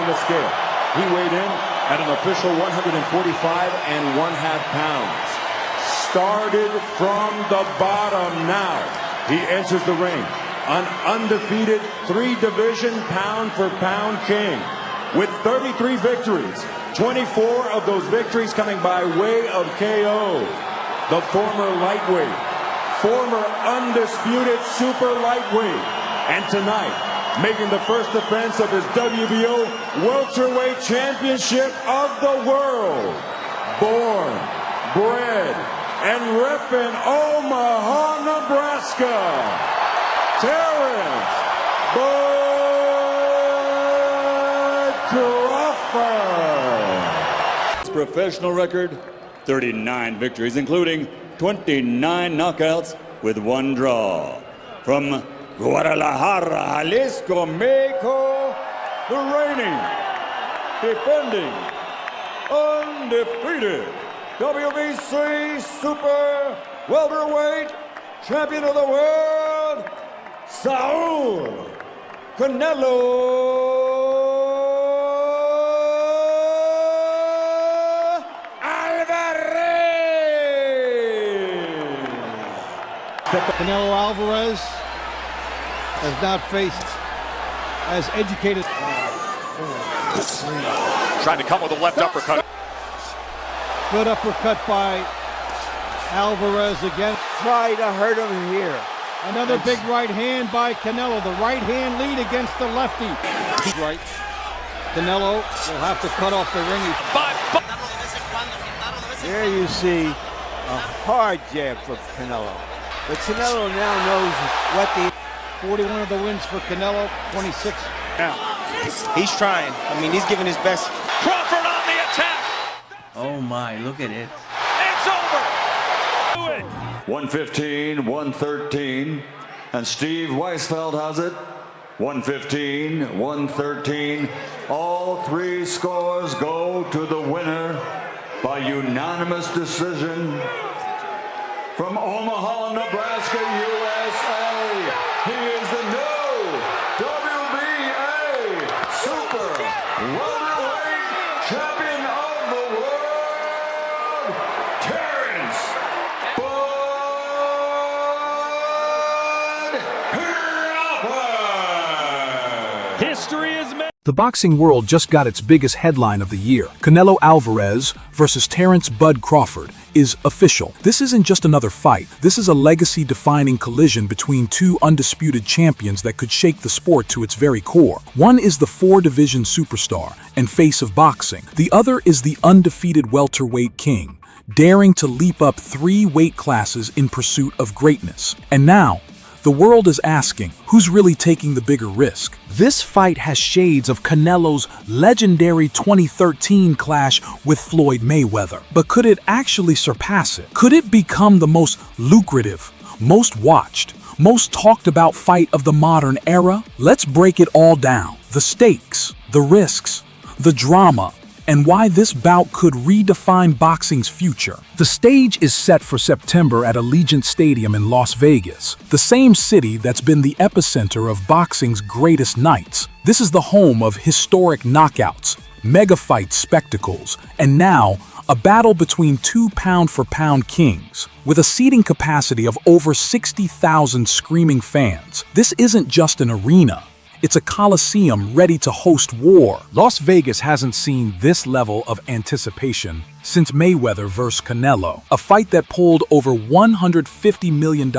the scale. He weighed in at an official 145.5 pounds. Started from the bottom now. He enters the ring, an undefeated three-division pound-for-pound king with 33 victories, 24 of those victories coming by way of KO. The former lightweight, former undisputed super lightweight, and tonight, making the first defense of his WBO welterweight championship of the world. Born, bred, and repping Omaha, Nebraska, Terence Crawford. His professional record, 39 victories, including 29 knockouts with 1 draw. From Guadalajara, Jalisco, Mexico, the reigning, defending, undefeated WBC Super Welterweight Champion of the World, Saul Canelo Alvarez. Canelo Alvarez has not faced as educated. Trying to come with a left uppercut. Good uppercut by Alvarez again. Try to hurt him here. Another big right hand by Canelo. The right hand lead against the lefty. Right. Canelo will have to cut off the ring. There you see a hard jab from Canelo. But Canelo now knows what the... 41 of the wins for Canelo, 26. Now, he's trying. I mean, he's giving his best. Crawford on the attack. Oh my, look at it. It's over. Do it. 115, 113, and Steve Weisfeld has it. 115, 113. All 3 scores go to the winner by unanimous decision from Omaha, Nebraska, USA. He is the new WBA Super Welterweight Champion of the World, Terence Crawford. History is made. The boxing world just got its biggest headline of the year. Canelo Alvarez versus Terence "Bud" Crawford is official. This isn't just another fight. This is a legacy-defining collision between 2 undisputed champions that could shake the sport to its very core. One is the 4-division superstar and face of boxing. The other is the undefeated welterweight king, daring to leap up 3 weight classes in pursuit of greatness. And now, the world is asking, who's really taking the bigger risk? This fight has shades of Canelo's legendary 2013 clash with Floyd Mayweather. But could it actually surpass it? Could it become the most lucrative, most watched, most talked about fight of the modern era? Let's break it all down. The stakes, the risks, the drama, and why this bout could redefine boxing's future. The stage is set for September at Allegiant Stadium in Las Vegas, the same city that's been the epicenter of boxing's greatest nights. This is the home of historic knockouts, mega-fight spectacles, and now a battle between 2 pound-for-pound kings. With a seating capacity of over 60,000 screaming fans, this isn't just an arena. It's a coliseum ready to host war. Las Vegas hasn't seen this level of anticipation since Mayweather vs. Canelo, a fight that pulled over $150 million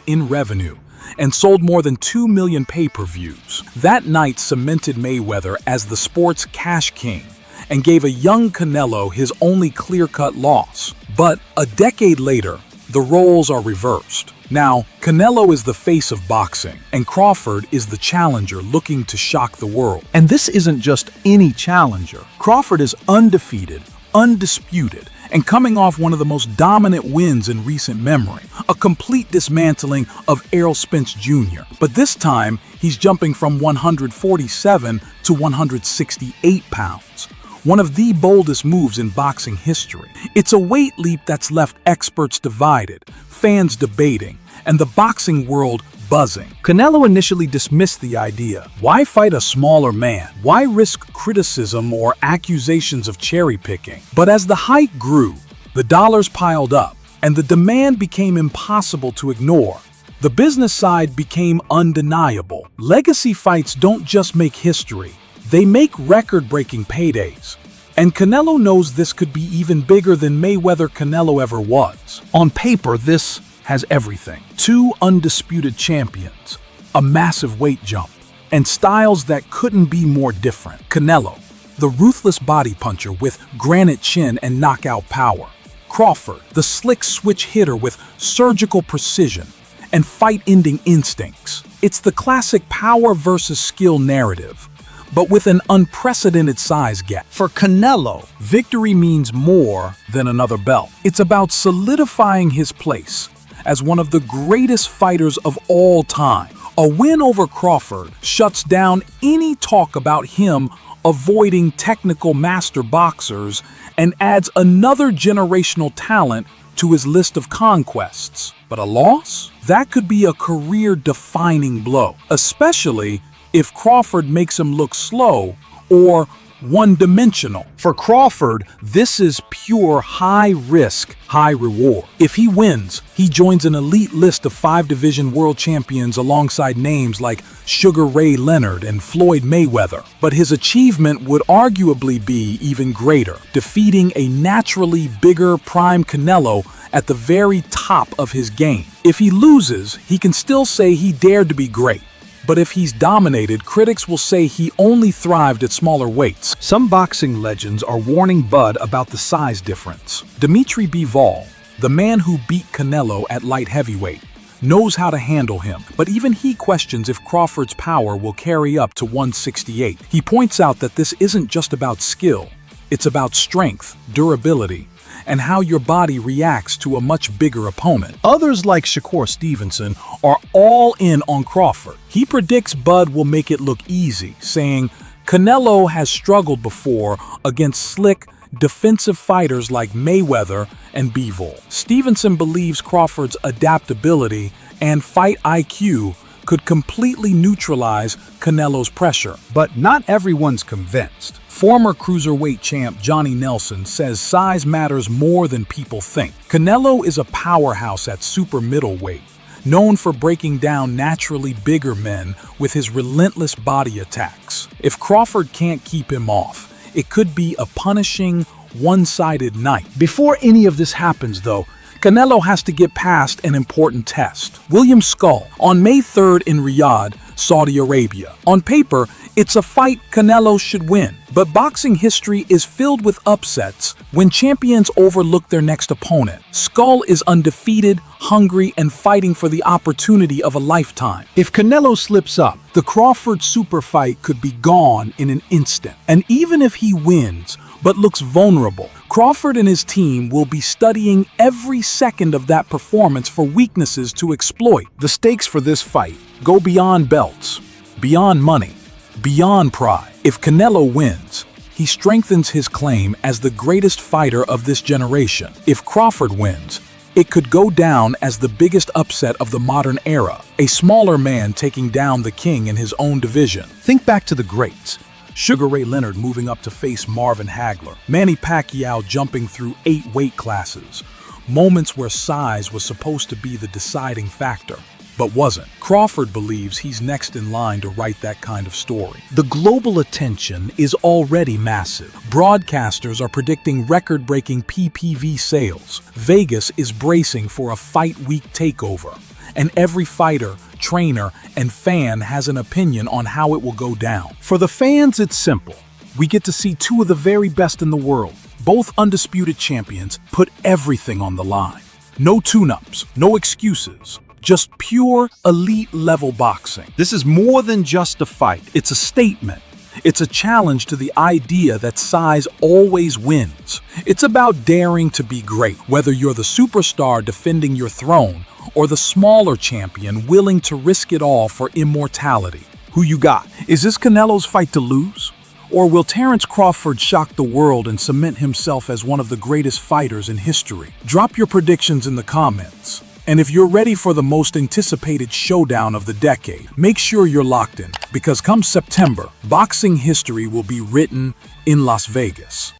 in revenue and sold more than 2 million pay-per-views. That night cemented Mayweather as the sport's cash king and gave a young Canelo his only clear-cut loss. But a decade later, the roles are reversed. Now, Canelo is the face of boxing, and Crawford is the challenger looking to shock the world. And this isn't just any challenger. Crawford is undefeated, undisputed, and coming off one of the most dominant wins in recent memory, a complete dismantling of Errol Spence Jr. But this time, he's jumping from 147 to 168 pounds. One of the boldest moves in boxing history. It's a weight leap that's left experts divided, fans debating, and the boxing world buzzing. Canelo initially dismissed the idea. Why fight a smaller man? Why risk criticism or accusations of cherry-picking? But as the hype grew, the dollars piled up, and the demand became impossible to ignore. The business side became undeniable. Legacy fights don't just make history, they make record-breaking paydays. And Canelo knows this could be even bigger than Mayweather-Canelo ever was. On paper, this has everything. Two undisputed champions, a massive weight jump, and styles that couldn't be more different. Canelo, the ruthless body puncher with granite chin and knockout power. Crawford, the slick switch hitter with surgical precision and fight-ending instincts. It's the classic power versus skill narrative, but with an unprecedented size gap. For Canelo, victory means more than another belt. It's about solidifying his place as one of the greatest fighters of all time. A win over Crawford shuts down any talk about him avoiding technical master boxers and adds another generational talent to his list of conquests. But a loss? That could be a career-defining blow, especially if Crawford makes him look slow or one-dimensional. For Crawford, this is pure high-risk, high-reward. If he wins, he joins an elite list of 5-division world champions alongside names like Sugar Ray Leonard and Floyd Mayweather. But his achievement would arguably be even greater, defeating a naturally bigger prime Canelo at the very top of his game. If he loses, he can still say he dared to be great. But if he's dominated, critics will say he only thrived at smaller weights. Some boxing legends are warning Bud about the size difference. Dimitri Bivol, the man who beat Canelo at light heavyweight, knows how to handle him, but even he questions if Crawford's power will carry up to 168. He points out that this isn't just about skill, it's about strength, durability, and how your body reacts to a much bigger opponent. Others like Shakur Stevenson are all in on Crawford. He predicts Bud will make it look easy, saying Canelo has struggled before against slick, defensive fighters like Mayweather and Bivol. Stevenson believes Crawford's adaptability and fight IQ could completely neutralize Canelo's pressure. But not everyone's convinced. Former cruiserweight champ Johnny Nelson says size matters more than people think. Canelo is a powerhouse at super middleweight, known for breaking down naturally bigger men with his relentless body attacks. If Crawford can't keep him off, it could be a punishing, one-sided night. Before any of this happens, though, Canelo has to get past an important test. William Skull, on May 3rd in Riyadh, Saudi Arabia. On paper, it's a fight Canelo should win, but boxing history is filled with upsets when champions overlook their next opponent. Skull is undefeated, hungry, and fighting for the opportunity of a lifetime. If Canelo slips up, the Crawford super fight could be gone in an instant. And even if he wins, but looks vulnerable, Crawford and his team will be studying every second of that performance for weaknesses to exploit. The stakes for this fight go beyond belts, beyond money, beyond pride. If Canelo wins, he strengthens his claim as the greatest fighter of this generation. If Crawford wins, it could go down as the biggest upset of the modern era, a smaller man taking down the king in his own division. Think back to the greats. Sugar Ray Leonard moving up to face Marvin Hagler, Manny Pacquiao jumping through 8 weight classes, moments where size was supposed to be the deciding factor, but wasn't. Crawford believes he's next in line to write that kind of story. The global attention is already massive. Broadcasters are predicting record-breaking PPV sales. Vegas is bracing for a fight week takeover, and every fighter, trainer, and fan has an opinion on how it will go down. For the fans, it's simple. We get to see two of the very best in the world, both undisputed champions, put everything on the line. No tune-ups, no excuses, just pure elite-level boxing. This is more than just a fight. It's a statement. It's a challenge to the idea that size always wins. It's about daring to be great, whether you're the superstar defending your throne or the smaller champion willing to risk it all for immortality. Who you got? Is this Canelo's fight to lose? Or will Terence Crawford shock the world and cement himself as one of the greatest fighters in history? Drop your predictions in the comments. And if you're ready for the most anticipated showdown of the decade, make sure you're locked in, because come September, boxing history will be written in Las Vegas.